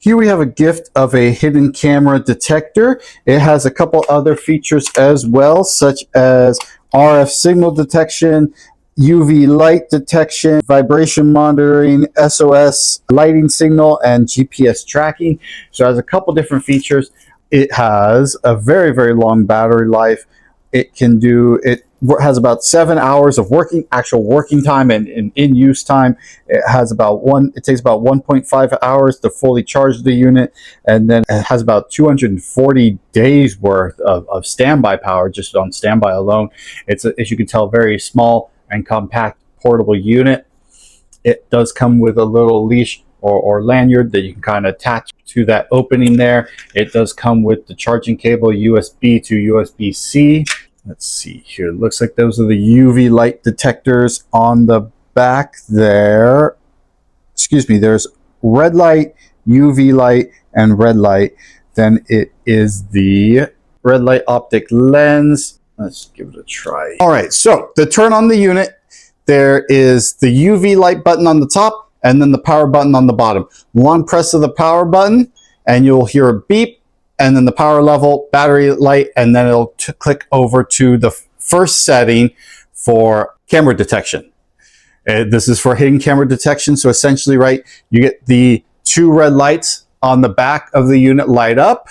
Here we have a gift of a hidden camera detector. It has a couple other features as well, such as RF signal detection, UV light detection, vibration monitoring, SOS lighting signal, and GPS tracking. So it has a couple different features. It has a very, very long battery life. It has about 7 hours of actual working time and in-use time. It takes about 1.5 hours to fully charge the unit, and then it has about 240 days worth of standby power just on standby alone. It's, as you can tell, very small and compact portable unit. It does come with a little leash or lanyard that you can kind of attach to that opening there. It does come with the charging cable, USB to USB-C. Let's see here. It looks like those are the UV light detectors on the back there. Excuse me, there's red light, UV light, and red light. Then it is the red light optic lens. Let's give it a try. All right, so to turn on the unit, there is the UV light button on the top and then the power button on the bottom. One press of the power button and you'll hear a beep, and then the power level, battery light, and then it'll click over to the first setting for camera detection. This is for hidden camera detection. So essentially, right, you get the two red lights on the back of the unit light up.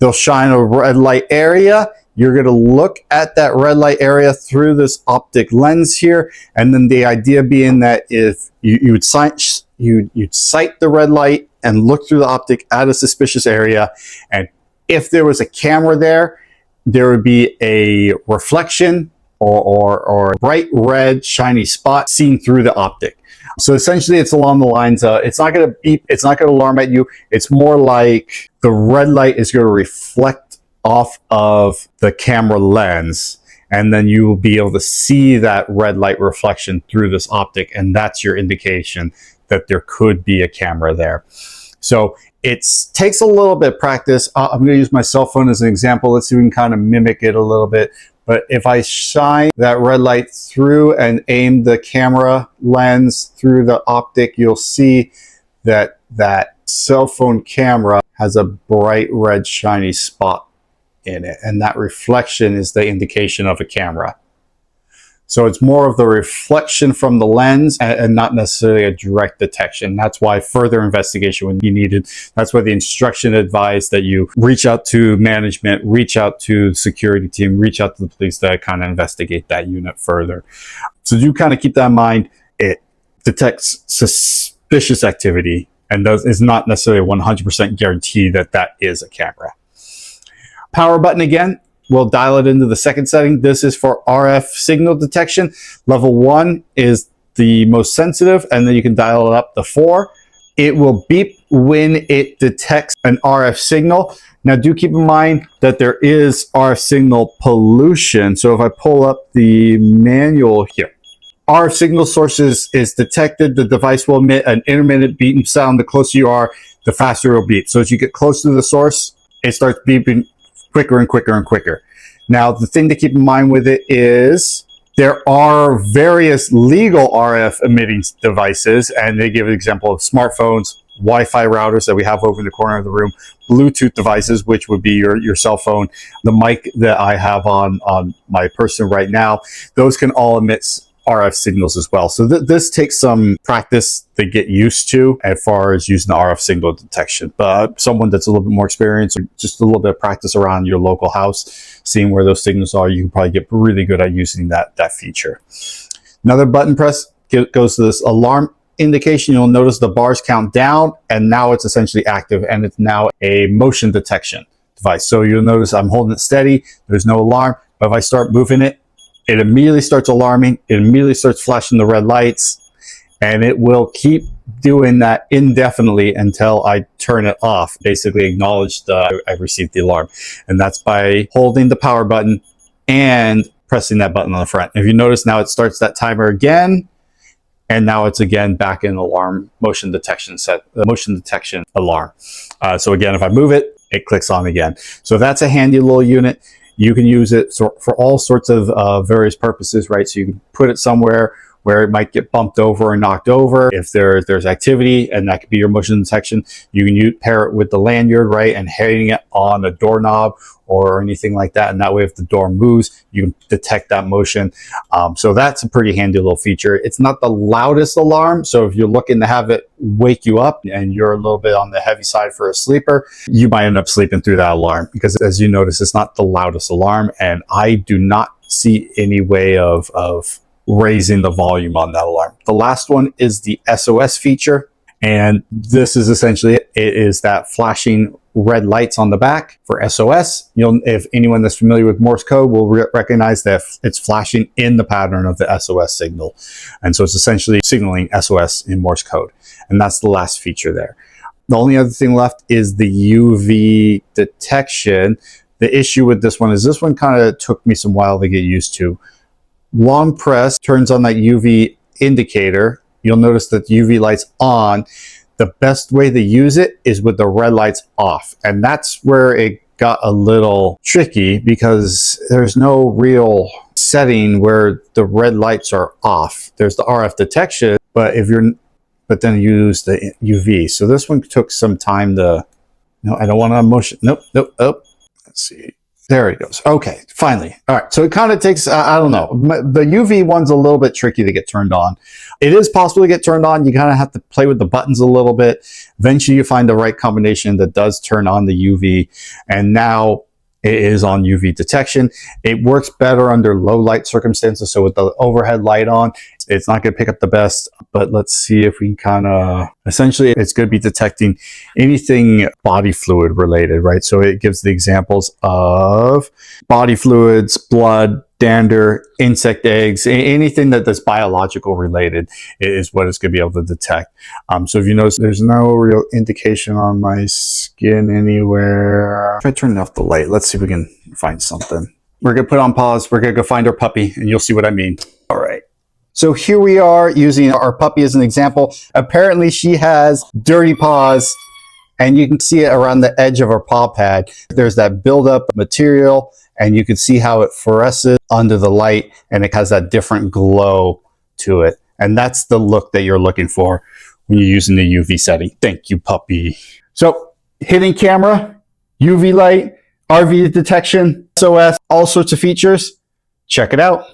They'll shine a red light area. You're going to look at that red light area through this optic lens here. And then the idea being that if you'd sight the red light and look through the optic at a suspicious area, and if there was a camera there, there would be a reflection or a bright red shiny spot seen through the optic. So essentially it's along the lines of, it's not going to beep, it's not going to alarm at you. It's more like the red light is going to reflect off of the camera lens, and then you will be able to see that red light reflection through this optic, and that's your indication that there could be a camera there. So it takes a little bit of practice. I'm going to use my cell phone as an example. Let's see if we can kind of mimic it a little bit. But if I shine that red light through and aim the camera lens through the optic, you'll see that that cell phone camera has a bright red shiny spot in it, and that reflection is the indication of a camera. So it's more of the reflection from the lens and not necessarily a direct detection. That's why further investigation when you need it. That's why the instruction advised that you reach out to management, reach out to the security team, reach out to the police to kind of investigate that unit further. So do kind of keep that in mind. It detects suspicious activity and is not necessarily a 100% guarantee that that is a camera. Power button again, we'll dial it into the second setting. This is for RF signal detection. Level 1 is the most sensitive, and then you can dial it up to 4. It will beep when it detects an RF signal. Now do keep in mind that there is RF signal pollution. So if I pull up the manual here, RF signal sources is detected. The device will emit an intermittent beeping sound. The closer you are, the faster it will beep. So as you get close to the source, it starts beeping quicker and quicker and quicker. Now, the thing to keep in mind with it is there are various legal RF emitting devices, and they give an example of smartphones, Wi-Fi routers that we have over in the corner of the room, Bluetooth devices, which would be your cell phone, the mic that I have on my person right now. Those can all emit RF signals as well. So this takes some practice to get used to as far as using the RF signal detection. But someone that's a little bit more experienced, or just a little bit of practice around your local house, seeing where those signals are, you can probably get really good at using that feature. Another button press goes to this alarm indication. You'll notice the bars count down, and now it's essentially active, and it's now a motion detection device. So you'll notice I'm holding it steady. There's no alarm, but if I start moving it, it immediately starts alarming. It immediately starts flashing the red lights, and it will keep doing that indefinitely until I turn it off, basically acknowledge that I've received the alarm. And that's by holding the power button and pressing that button on the front. If you notice now, it starts that timer again, and now it's again back in alarm motion detection alarm. So again, if I move it, it clicks on again. So that's a handy little unit. You can use it for all sorts of various purposes, right? So you can put it somewhere where it might get bumped over or knocked over. If there's activity, and that could be your motion detection, you can pair it with the lanyard, right, and hitting it on a doorknob or anything like that, and that way if the door moves, you can detect that motion. So that's a pretty handy little feature. It's not the loudest alarm, so if you're looking to have it wake you up and you're a little bit on the heavy side for a sleeper, you might end up sleeping through that alarm, because as you notice, it's not the loudest alarm, and I do not see any way of raising the volume on that alarm. The last one is the SOS feature, and this is essentially it. It is that flashing red lights on the back for SOS. If anyone that's familiar with Morse code will recognize that it's flashing in the pattern of the SOS signal. And so it's essentially signaling SOS in Morse code. And that's the last feature there. The only other thing left is the UV detection. The issue with this one is this one kind of took me some while to get used to. Long press turns on that UV indicator. You'll notice that the UV light's on. The best way to use it is with the red lights off. And that's where it got a little tricky, because there's no real setting where the red lights are off. There's the RF detection, but then you use the UV. So this one took some time to, no, I don't want to motion. Nope. Let's see. There it goes. Okay, finally. All right, so it kind of takes, I don't know. The UV one's a little bit tricky to get turned on. It is possible to get turned on. You kind of have to play with the buttons a little bit. Eventually you find the right combination that does turn on the UV, and now it is on UV detection. It works better under low light circumstances. So with the overhead light on, it's not going to pick up the best, but let's see if we can kind of, essentially it's going to be detecting anything body fluid related, right? So it gives the examples of body fluids, blood, dander, insect eggs, anything that's biological related is what it's going to be able to detect. So if you notice, there's no real indication on my skin anywhere. Try turning off the light. Let's see if we can find something. We're going to put on pause. We're going to go find our puppy, and you'll see what I mean. All right. So here we are using our puppy as an example. Apparently she has dirty paws, and you can see it around the edge of her paw pad. There's that buildup material, and you can see how it fluoresces under the light, and it has that different glow to it. And that's the look that you're looking for when you're using the UV setting. Thank you, puppy. So hidden camera, UV light, RV detection, SOS, all sorts of features. Check it out.